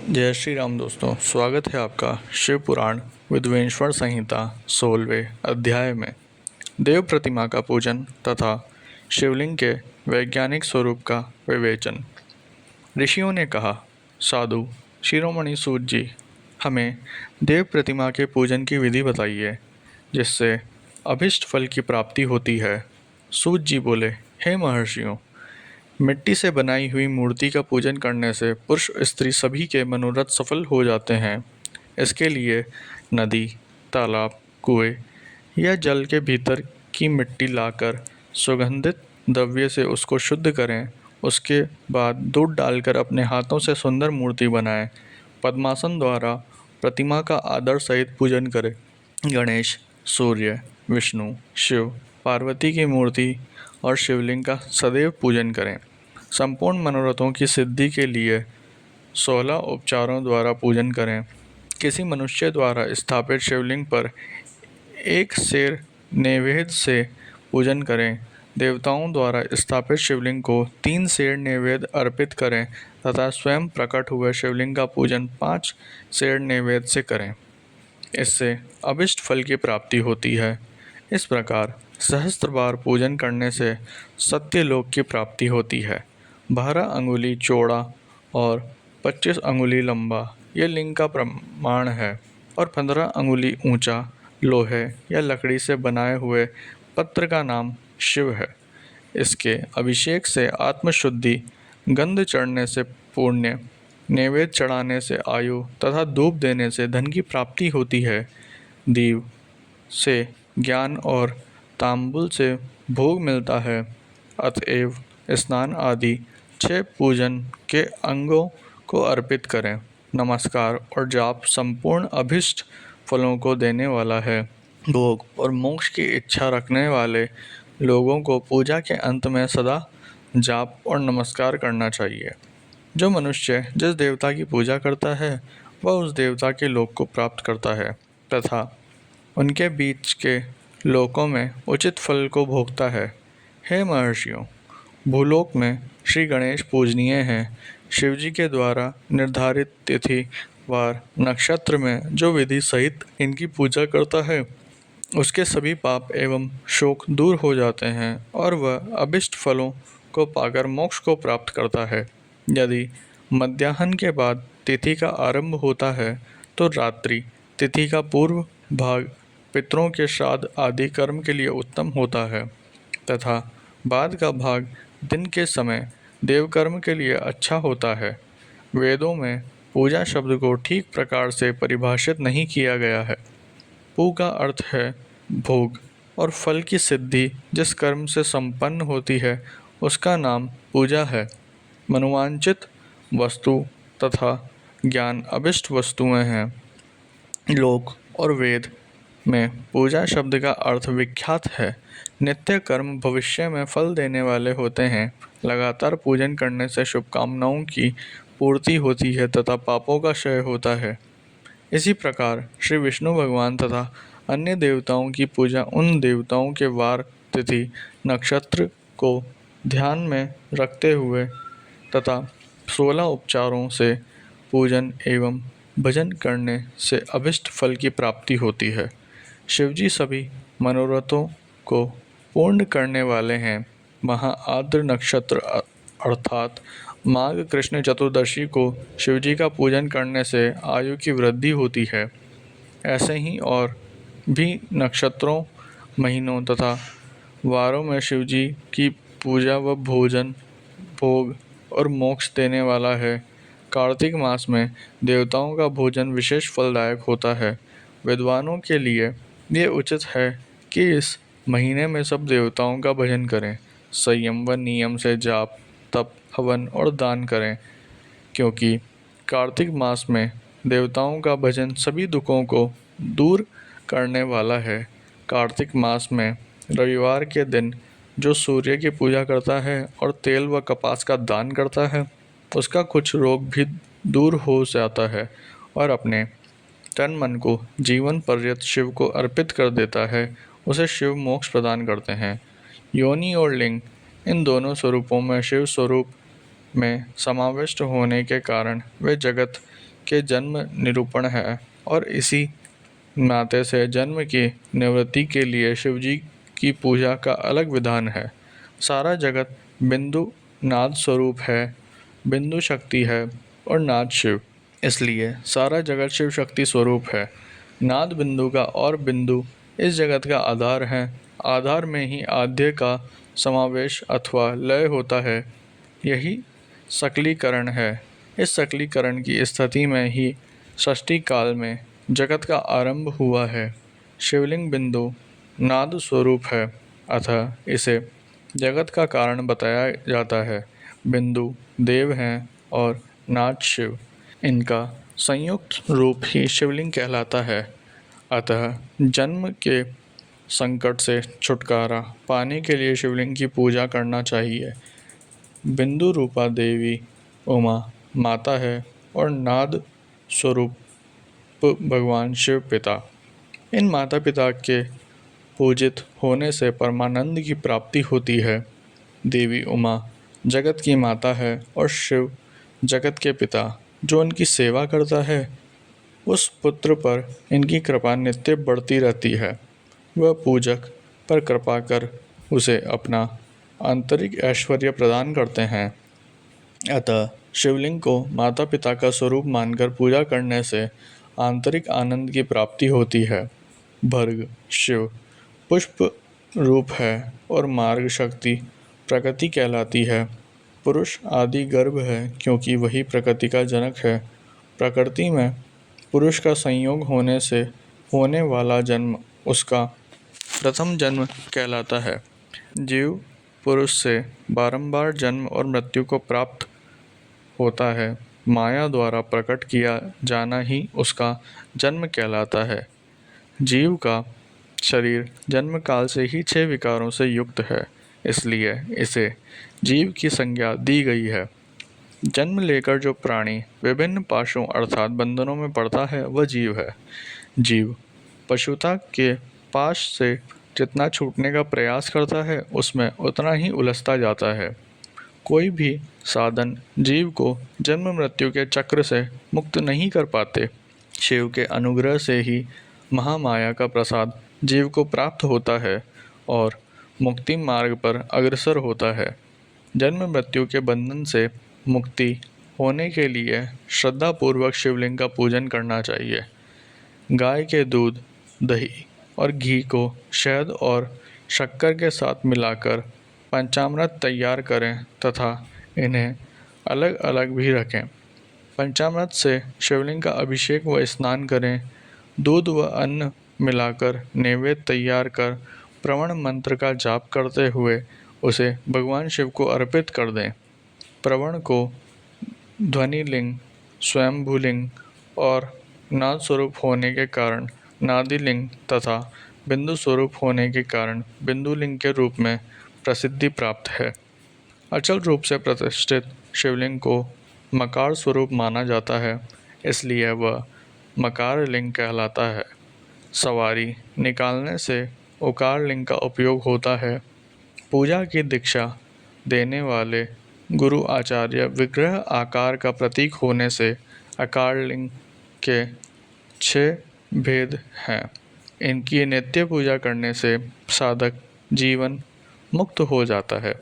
जय श्री राम दोस्तों, स्वागत है आपका शिव पुराण विद्वेश्वर संहिता 16वें अध्याय में। देव प्रतिमा का पूजन तथा शिवलिंग के वैज्ञानिक स्वरूप का विवेचन। ऋषियों ने कहा, साधु शिरोमणि सूत जी, हमें देव प्रतिमा के पूजन की विधि बताइए जिससे अभिष्ट फल की प्राप्ति होती है। सूत जी बोले, हे महर्षियों, मिट्टी से बनाई हुई मूर्ति का पूजन करने से पुरुष स्त्री सभी के मनोरथ सफल हो जाते हैं। इसके लिए नदी, तालाब, कुएं या जल के भीतर की मिट्टी लाकर सुगंधित द्रव्य से उसको शुद्ध करें। उसके बाद दूध डालकर अपने हाथों से सुंदर मूर्ति बनाएं। पद्मासन द्वारा प्रतिमा का आदर सहित पूजन करें। गणेश, सूर्य, विष्णु, शिव, पार्वती की मूर्ति और शिवलिंग का सदैव पूजन करें। संपूर्ण मनोरथों की सिद्धि के लिए 16 उपचारों द्वारा पूजन करें। किसी मनुष्य द्वारा स्थापित शिवलिंग पर एक सेर नैवेद्य से पूजन करें। देवताओं द्वारा स्थापित शिवलिंग को 3 सेर नैवेद्य अर्पित करें तथा स्वयं प्रकट हुए शिवलिंग का पूजन 5 सेर नैवेद्य से करें। इससे अभिष्ट फल की प्राप्ति होती है। इस प्रकार सहस्त्र बार पूजन करने से सत्यलोक की प्राप्ति होती है। 12 अंगुली चौड़ा और 25 अंगुली लंबा यह लिंग का प्रमाण है और 15 अंगुली ऊंचा लोहे या लकड़ी से बनाए हुए पत्र का नाम शिव है। इसके अभिषेक से आत्मशुद्धि, गंध चढ़ने से पुण्य, नैवेद्य चढ़ाने से आयु तथा धूप देने से धन की प्राप्ति होती है। दीव से ज्ञान और तांबुल से भोग मिलता है। अतएव स्नान आदि 6 पूजन के अंगों को अर्पित करें। नमस्कार और जाप संपूर्ण अभिष्ट फलों को देने वाला है। भोग और मोक्ष की इच्छा रखने वाले लोगों को पूजा के अंत में सदा जाप और नमस्कार करना चाहिए। जो मनुष्य जिस देवता की पूजा करता है वह उस देवता के लोक को प्राप्त करता है तथा उनके बीच के लोकों में उचित फल को भोगता है। हे महर्षियों, भूलोक में श्री गणेश पूजनीय हैं। शिवजी के द्वारा निर्धारित तिथि वार नक्षत्र में जो विधि सहित इनकी पूजा करता है उसके सभी पाप एवं शोक दूर हो जाते हैं और वह अभिष्ट फलों को पाकर मोक्ष को प्राप्त करता है। यदि मध्याह्न के बाद तिथि का आरंभ होता है तो रात्रि तिथि का पूर्व भाग पितरों के श्राद्ध आदि कर्म के लिए उत्तम होता है तथा बाद का भाग दिन के समय देव कर्म के लिए अच्छा होता है। वेदों में पूजा शब्द को ठीक प्रकार से परिभाषित नहीं किया गया है। पू का अर्थ है भोग और फल की सिद्धि जिस कर्म से संपन्न होती है उसका नाम पूजा है। मनोवांछित वस्तु तथा ज्ञान अभिष्ट वस्तुएं हैं। लोक और वेद में पूजा शब्द का अर्थ विख्यात है। नित्य कर्म भविष्य में फल देने वाले होते हैं। लगातार पूजन करने से शुभकामनाओं की पूर्ति होती है तथा पापों का क्षय होता है। इसी प्रकार श्री विष्णु भगवान तथा अन्य देवताओं की पूजा उन देवताओं के वार, तिथि, नक्षत्र को ध्यान में रखते हुए तथा 16 उपचारों से पूजन एवं भजन करने से अभिष्ट फल की प्राप्ति होती है। शिवजी सभी मनोरथों को पूर्ण करने वाले हैं। महा आद्र नक्षत्र अर्थात माघ कृष्ण चतुर्दशी को शिवजी का पूजन करने से आयु की वृद्धि होती है। ऐसे ही और भी नक्षत्रों, महीनों तथा वारों में शिवजी की पूजा व भोजन, भोग और मोक्ष देने वाला है। कार्तिक मास में देवताओं का भोजन विशेष फलदायक होता है। विद्वानों के लिए ये उचित है कि इस महीने में सब देवताओं का भजन करें, संयम व नियम से जाप, तप, हवन और दान करें, क्योंकि कार्तिक मास में देवताओं का भजन सभी दुखों को दूर करने वाला है। कार्तिक मास में रविवार के दिन जो सूर्य की पूजा करता है और तेल व कपास का दान करता है उसका कुछ रोग भी दूर हो जाता है और अपने तन मन को जीवन पर्यंत शिव को अर्पित कर देता है। उसे शिव मोक्ष प्रदान करते हैं। योनि और लिंग इन दोनों स्वरूपों में शिव स्वरूप में समाविष्ट होने के कारण वे जगत के जन्म निरूपण है और इसी नाते से जन्म की निवृत्ति के लिए शिवजी की पूजा का अलग विधान है। सारा जगत बिंदु नाद स्वरूप है, बिंदु शक्ति है और नाद शिव, इसलिए सारा जगत शिव शक्ति स्वरूप है। नाद बिंदु का और बिंदु इस जगत का आधार है। आधार में ही आद्य का समावेश अथवा लय होता है, यही सकलीकरण है। इस सकलीकरण की स्थिति में ही षष्ठी काल में जगत का आरंभ हुआ है। शिवलिंग बिंदु नाद स्वरूप है, अतः इसे जगत का कारण बताया जाता है। बिंदु देव हैं और नाद शिव, इनका संयुक्त रूप ही शिवलिंग कहलाता है। अतः जन्म के संकट से छुटकारा पाने के लिए शिवलिंग की पूजा करना चाहिए। बिंदु रूपा देवी उमा माता है और नाद स्वरूप भगवान शिव पिता। इन माता पिता के पूजित होने से परमानंद की प्राप्ति होती है। देवी उमा जगत की माता है और शिव जगत के पिता। जो इनकी सेवा करता है उस पुत्र पर इनकी कृपा नित्य बढ़ती रहती है। वह पूजक पर कृपा कर उसे अपना आंतरिक ऐश्वर्य प्रदान करते हैं। अतः शिवलिंग को माता पिता का स्वरूप मानकर पूजा करने से आंतरिक आनंद की प्राप्ति होती है। भर्ग शिव पुष्प रूप है और मार्ग शक्ति प्रकृति कहलाती है। पुरुष आदि गर्भ है क्योंकि वही प्रकृति का जनक है। प्रकृति में पुरुष का संयोग होने से होने वाला जन्म उसका प्रथम जन्म कहलाता है। जीव पुरुष से बारंबार जन्म और मृत्यु को प्राप्त होता है। माया द्वारा प्रकट किया जाना ही उसका जन्म कहलाता है। जीव का शरीर जन्म काल से ही 6 विकारों से युक्त है, इसलिए इसे जीव की संज्ञा दी गई है। जन्म लेकर जो प्राणी विभिन्न पाशों अर्थात बंधनों में पड़ता है वह जीव है। जीव पशुता के पाश से जितना छूटने का प्रयास करता है उसमें उतना ही उलझता जाता है। कोई भी साधन जीव को जन्म मृत्यु के चक्र से मुक्त नहीं कर पाते। शिव के अनुग्रह से ही महामाया का प्रसाद जीव को प्राप्त होता है और मुक्ति मार्ग पर अग्रसर होता है। जन्म मृत्यु के बंधन से मुक्ति होने के लिए श्रद्धापूर्वक शिवलिंग का पूजन करना चाहिए। गाय के दूध, दही और घी को शहद और शक्कर के साथ मिलाकर पंचामृत तैयार करें तथा इन्हें अलग अलग भी रखें। पंचामृत से शिवलिंग का अभिषेक व स्नान करें। दूध व अन्न मिलाकर नैवेद्य तैयार कर प्रवण मंत्र का जाप करते हुए उसे भगवान शिव को अर्पित कर दें। प्रवण को ध्वनिलिंग, स्वयंभूलिंग और नाद स्वरूप होने के कारण नादीलिंग तथा बिंदु स्वरूप होने के कारण बिंदुलिंग के रूप में प्रसिद्धि प्राप्त है। अचल रूप से प्रतिष्ठित शिवलिंग को मकार स्वरूप माना जाता है, इसलिए वह मकार लिंग कहलाता है। सवारी निकालने से उकार लिंग का उपयोग होता है। पूजा की दीक्षा देने वाले गुरु आचार्य विग्रह आकार का प्रतीक होने से आकार लिंग के 6 भेद हैं। इनकी नित्य पूजा करने से साधक जीवन मुक्त हो जाता है।